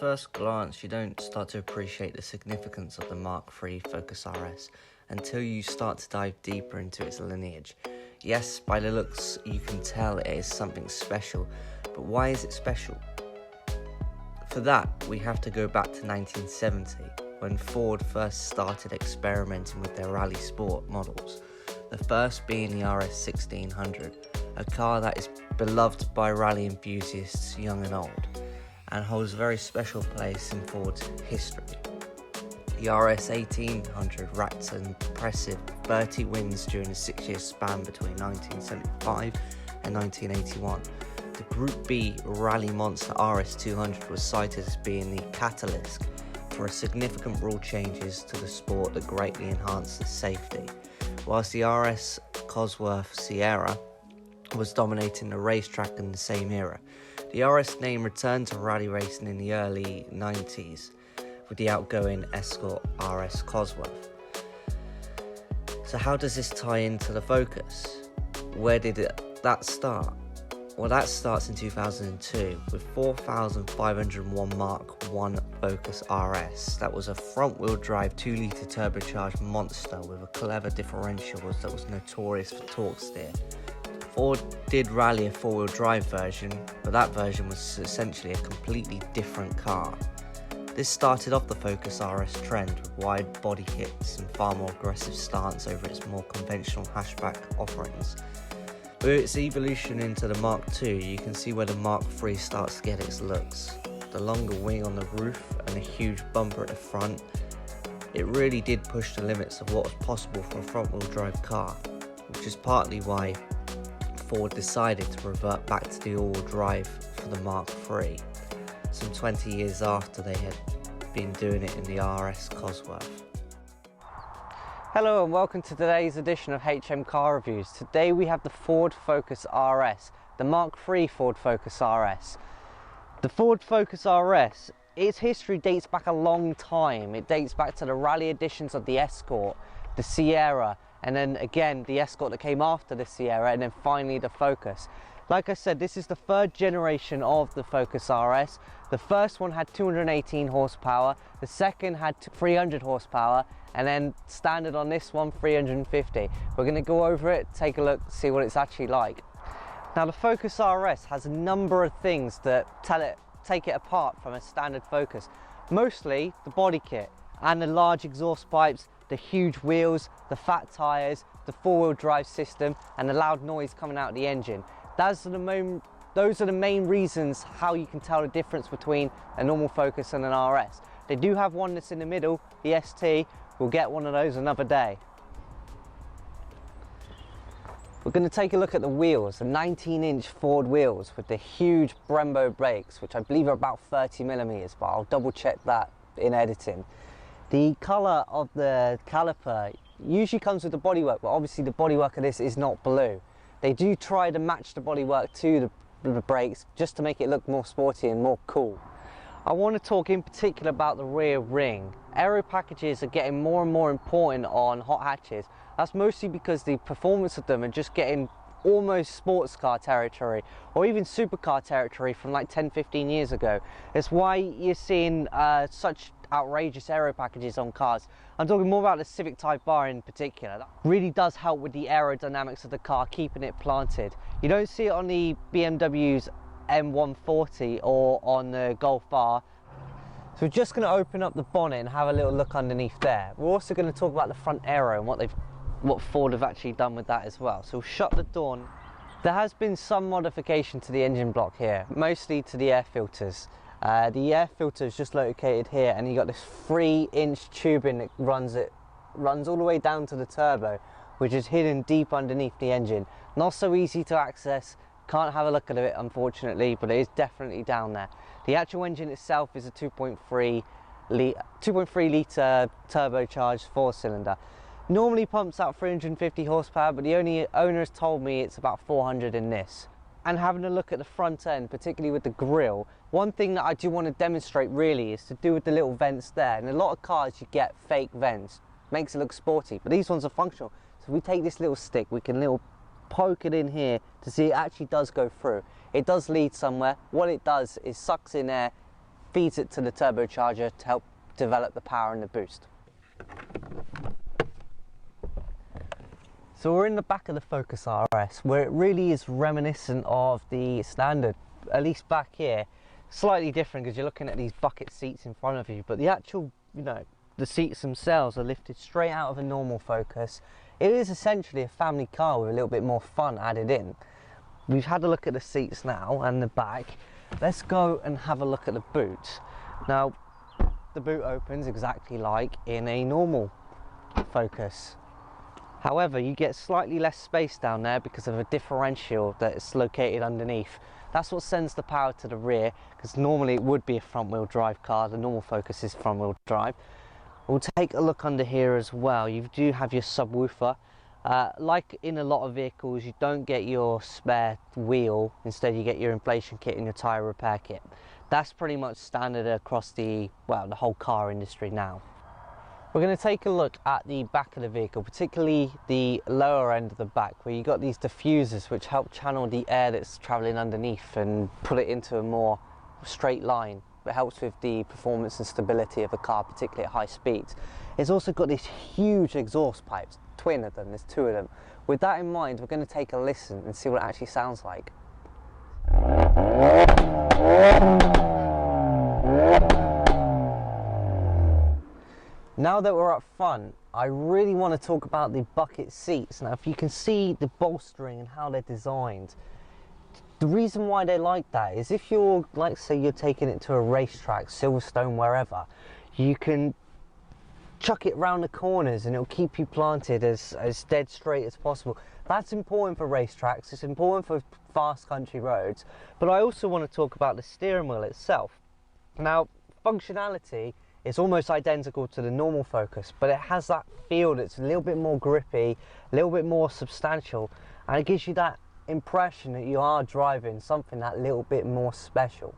first glance, you don't start to appreciate the significance of the Mark III Focus RS until you start to dive deeper into its lineage. Yes, by the looks, you can tell it is something special, but why is it special? For that, we have to go back to 1970, when Ford first started experimenting with their rally sport models, the first being the RS 1600, a car that is beloved by rally enthusiasts young and old, and holds a very special place in Ford's history. The RS 1800 racked an impressive 30 wins during a 6-year span between 1975 and 1981. The Group B rally monster RS 200 was cited as being the catalyst for significant rule changes to the sport that greatly enhanced its safety, whilst the RS Cosworth Sierra was dominating the racetrack in the same era. The RS name returned to rally racing in the early 90s with the outgoing Escort RS Cosworth. So how does this tie into the Focus? Where did that start? Well, that starts in 2002 with 4,501 Mark 1 Focus RS. That was a front-wheel drive 2-litre turbocharged monster with a clever differential that was notorious for torque steer. Ford did rally a 4-wheel drive version, but that version was essentially a completely different car. This started off the Focus RS trend with wide body kits and far more aggressive stance over its more conventional hatchback offerings. With its evolution into the Mark II, you can see where the Mark III starts to get its looks. The longer wing on the roof and a huge bumper at the front, it really did push the limits of what was possible for a front-wheel drive car, which is partly why Ford decided to revert back to the all-wheel drive for the Mark III, some 20 years after they had been doing it in the RS Cosworth. Hello and welcome to today's edition of HM Car Reviews. Today we have the Ford Focus RS, the Mark III Ford Focus RS. The Ford Focus RS, its history dates back a long time. It dates back to the rally editions of the Escort, the Sierra, and then again the Escort that came after the Sierra, and then finally the Focus. Like I said, this is the third generation of the Focus RS. The first one had 218 horsepower, the second had 300 horsepower, and then standard on this one 350. We're going to go over it, take a look, see what it's actually like. Now the Focus RS has a number of things that take it apart from a standard Focus. Mostly the body kit and the large exhaust pipes, the huge wheels, the fat tyres, the 4-wheel drive system, and the loud noise coming out of the engine. Those are the main reasons how you can tell the difference between a normal Focus and an RS. They do have one that's in the middle, the ST. We'll get one of those another day. We're going to take a look at the wheels, the 19-inch Ford wheels with the huge Brembo brakes, which I believe are about 30mm, but I'll double check that in editing. The colour of the caliper usually comes with the bodywork, but obviously the bodywork of this is not blue. They do try to match the bodywork to the brakes just to make it look more sporty and more cool. I want to talk in particular about the rear ring. Aero packages are getting more and more important on hot hatches. That's mostly because the performance of them are just getting almost sports car territory or even supercar territory from like 10-15 years ago. It's why you're seeing such outrageous aero packages on cars. I'm talking more about the Civic Type R in particular. That really does help with the aerodynamics of the car, keeping it planted. You don't see it on the BMW's M140 or on the Golf R. So we're just going to open up the bonnet and have a little look underneath there. We're also going to talk about the front aero and what Ford have actually done with that as well. So we'll shut the door. There has been some modification to the engine block here, mostly to the air filters. The air filter is just located here, and you got this 3-inch tubing that runs all the way down to the turbo, which is hidden deep underneath the engine. Not so easy to access. Can't have a look at it unfortunately, but it is definitely down there. The actual engine itself is a 2.3 litre turbocharged 4-cylinder. Normally pumps out 350 horsepower, but the owner has told me it's about 400 in this. And having a look at the front end, particularly with the grille, one thing that I do want to demonstrate really is to do with the little vents there. In a lot of cars you get fake vents, makes it look sporty, but these ones are functional. So if we take this little stick, we can poke it in here to see it actually does go through. It does lead somewhere. What it does is sucks in air, feeds it to the turbocharger to help develop the power and the boost. So we're in the back of the Focus RS, where it really is reminiscent of the standard, at least back here. Slightly different because you're looking at these bucket seats in front of you, but the actual, the seats themselves are lifted straight out of a normal Focus. It is essentially a family car with a little bit more fun added in. We've had a look at the seats now and the back. Let's go and have a look at the boot. Now, the boot opens exactly like in a normal Focus. However, you get slightly less space down there because of a differential that's located underneath. That's what sends the power to the rear, because normally it would be a front wheel drive car. The normal Focus is front wheel drive. We'll take a look under here as well. You do have your subwoofer. Like in a lot of vehicles, you don't get your spare wheel. Instead, you get your inflation kit and your tyre repair kit. That's pretty much standard across the whole car industry now. We're going to take a look at the back of the vehicle, particularly the lower end of the back, where you've got these diffusers which help channel the air that's travelling underneath and put it into a more straight line. It helps with the performance and stability of the car, particularly at high speeds. It's also got these huge exhaust pipes, twin of them, there's two of them. With that in mind, we're going to take a listen and see what it actually sounds like. Now that we're up front, I really want to talk about the bucket seats. Now, if you can see the bolstering and how they're designed, the reason why they're like that is if you're, like, say you're taking it to a racetrack, Silverstone, wherever, you can chuck it round the corners and it'll keep you planted as dead straight as possible. That's important for racetracks, it's important for fast country roads, but I also want to talk about the steering wheel itself. Now, functionality is almost identical to the normal Focus, but it has that feel that's a little bit more grippy, a little bit more substantial, and it gives you that impression that you are driving something that little bit more special.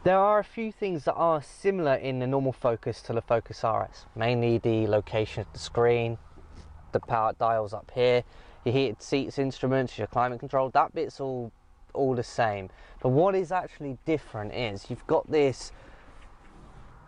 There are a few things that are similar in the normal Focus to the Focus RS, mainly the location of the screen, the power dials up here, your heated seats instruments, your climate control, that bit's all the same. But what is actually different is you've got this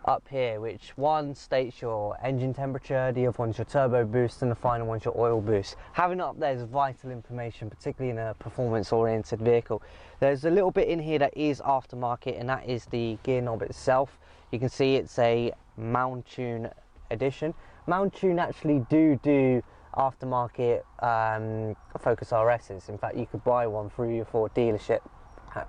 up here, which one states your engine temperature, the other one's your turbo boost, and the final one's your oil boost. Having it up there is vital information, particularly in a performance oriented vehicle. There's a little bit in here that is aftermarket, and that is the gear knob itself. You can see it's a Mountune edition. Mountune actually do aftermarket Focus RSs. In fact, you could buy one through your Ford dealership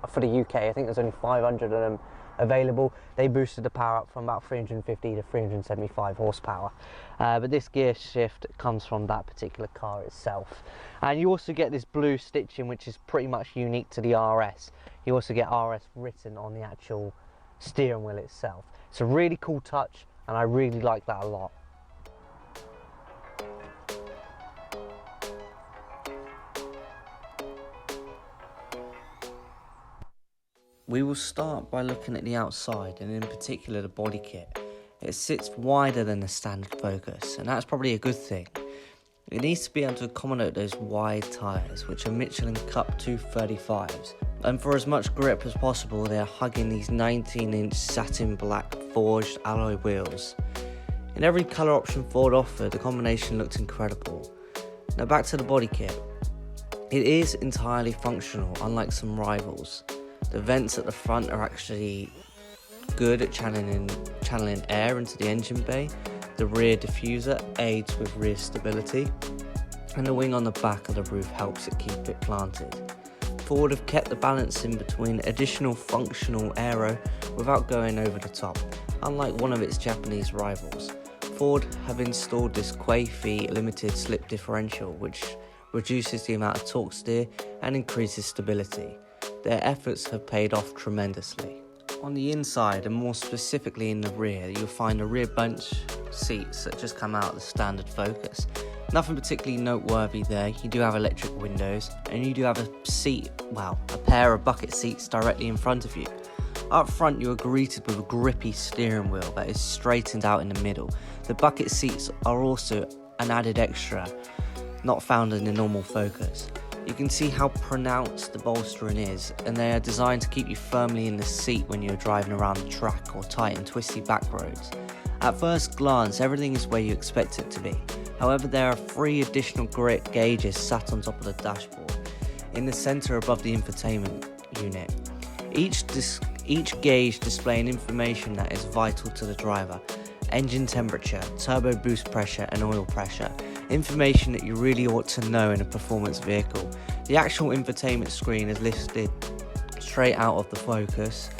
for the UK. I think there's only 500 of them available. They boosted the power up from about 350 to 375 horsepower, but this gear shift comes from that particular car itself. And you also get this blue stitching, which is pretty much unique to the RS. You also get RS written on the actual steering wheel itself. It's a really cool touch, and I really like that a lot. We will start by looking at the outside, and in particular the body kit. It sits wider than the standard Focus, and that's probably a good thing. It needs to be able to accommodate those wide tyres, which are Michelin Cup 235s, and for as much grip as possible they are hugging these 19-inch satin black forged alloy wheels. In every colour option Ford offered, the combination looked incredible. Now back to the body kit. It is entirely functional, unlike some rivals. The vents at the front are actually good at channeling air into the engine bay. The rear diffuser aids with rear stability, and the wing on the back of the roof helps it keep it planted. Ford have kept the balance in between additional functional aero without going over the top, unlike one of its Japanese rivals. Ford have installed this Quay-Fee limited slip differential, which reduces the amount of torque steer and increases stability. Their efforts have paid off tremendously. On the inside, and more specifically in the rear, you'll find the rear bunch seats that just come out of the standard Focus. Nothing particularly noteworthy there. You do have electric windows, and you do have a pair of bucket seats directly in front of you. Up front, you are greeted with a grippy steering wheel that is straightened out in the middle. The bucket seats are also an added extra, not found in the normal Focus. You can see how pronounced the bolstering is, and they are designed to keep you firmly in the seat when you're driving around the track or tight and twisty back roads. At first glance, everything is where you expect it to be. However, there are 3 additional grit gauges sat on top of the dashboard, in the centre above the infotainment unit. Each gauge displaying information that is vital to the driver: engine temperature, turbo boost pressure and oil pressure, information that you really ought to know in a performance vehicle. The actual infotainment screen is listed straight out of the Focus.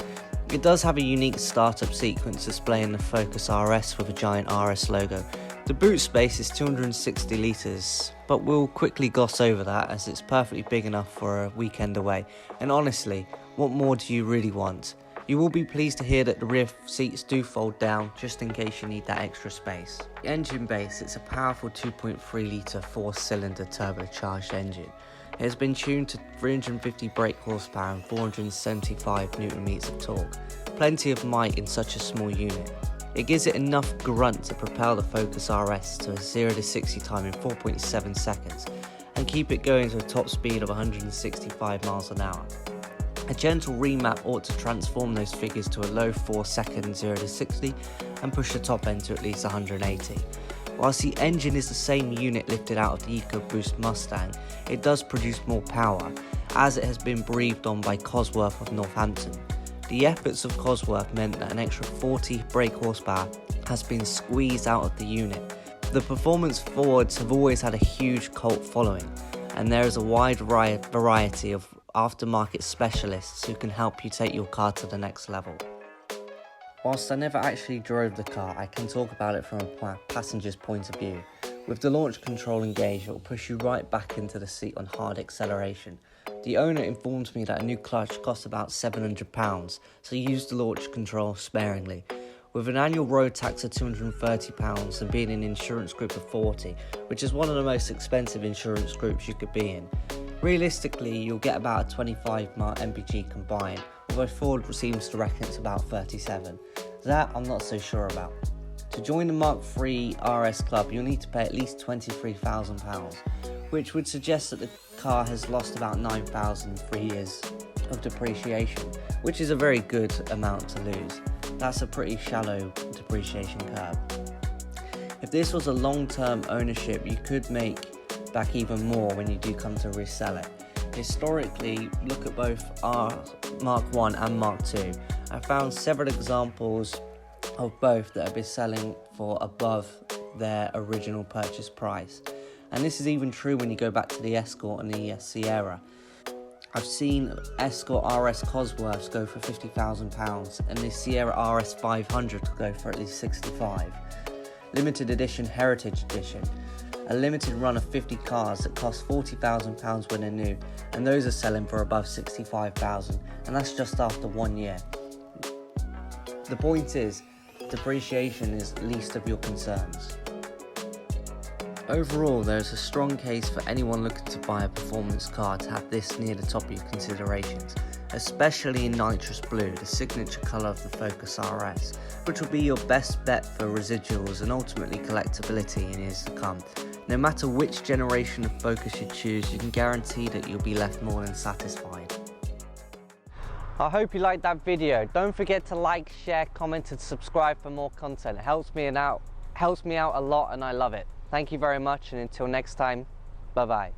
It does have a unique startup sequence displaying the Focus RS with a giant RS logo. The boot space is 260 litres, but we'll quickly gloss over that as it's perfectly big enough for a weekend away. And honestly, what more do you really want? You will be pleased to hear that the rear seats do fold down just in case you need that extra space. The engine base, it's a powerful 2.3 litre 4-cylinder turbocharged engine. It has been tuned to 350 brake horsepower and 475 Nm of torque. Plenty of might in such a small unit. It gives it enough grunt to propel the Focus RS to a 0 to 60 time in 4.7 seconds and keep it going to a top speed of 165 miles an hour. A gentle remap ought to transform those figures to a low 4-second 0 to 60 and push the top end to at least 180. Whilst the engine is the same unit lifted out of the ecoboost Mustang, it does produce more power, as it has been breathed on by Cosworth of Northampton. The efforts of Cosworth meant that an extra 40 brake horsepower has been squeezed out of the unit. The performance Fords have always had a huge cult following, and there is a wide variety of aftermarket specialists who can help you take your car to the next level. Whilst I never actually drove the car, I can talk about it from a passenger's point of view. With the launch control engaged, it will push you right back into the seat on hard acceleration. The owner informed me that a new clutch costs about £700, so use the launch control sparingly. With an annual road tax of £230 and being in an insurance group of 40, which is one of the most expensive insurance groups you could be in, realistically you'll get about a 25 mpg combined, although Ford seems to reckon it's about 37. That I'm not so sure about. To join the Mark III RS Club, you'll need to pay at least £23,000, which would suggest that the car has lost about 9,000 in 3 years of depreciation, which is a very good amount to lose. That's a pretty shallow depreciation curve. If this was a long-term ownership, you could make back even more when you do come to resell it. Historically, look at both our Mk1 and Mk2. I found several examples of both that have been selling for above their original purchase price. And this is even true when you go back to the Escort and the Sierra. I've seen Escort RS Cosworths go for £50,000 and the Sierra RS 500 could go for at least 65. Limited edition Heritage Edition. A limited run of 50 cars that cost £40,000 when they're new, and those are selling for above £65,000, and that's just after 1 year. The point is, depreciation is least of your concerns. Overall, there is a strong case for anyone looking to buy a performance car to have this near the top of your considerations, especially in Nitrous Blue, the signature colour of the Focus RS, which will be your best bet for residuals and ultimately collectability in years to come. No matter which generation of Focus you choose, you can guarantee that you'll be left more than satisfied. I hope you liked that video. Don't forget to like, share, comment and subscribe for more content. It helps me out a lot and I love it. Thank you very much, and until next time, bye bye.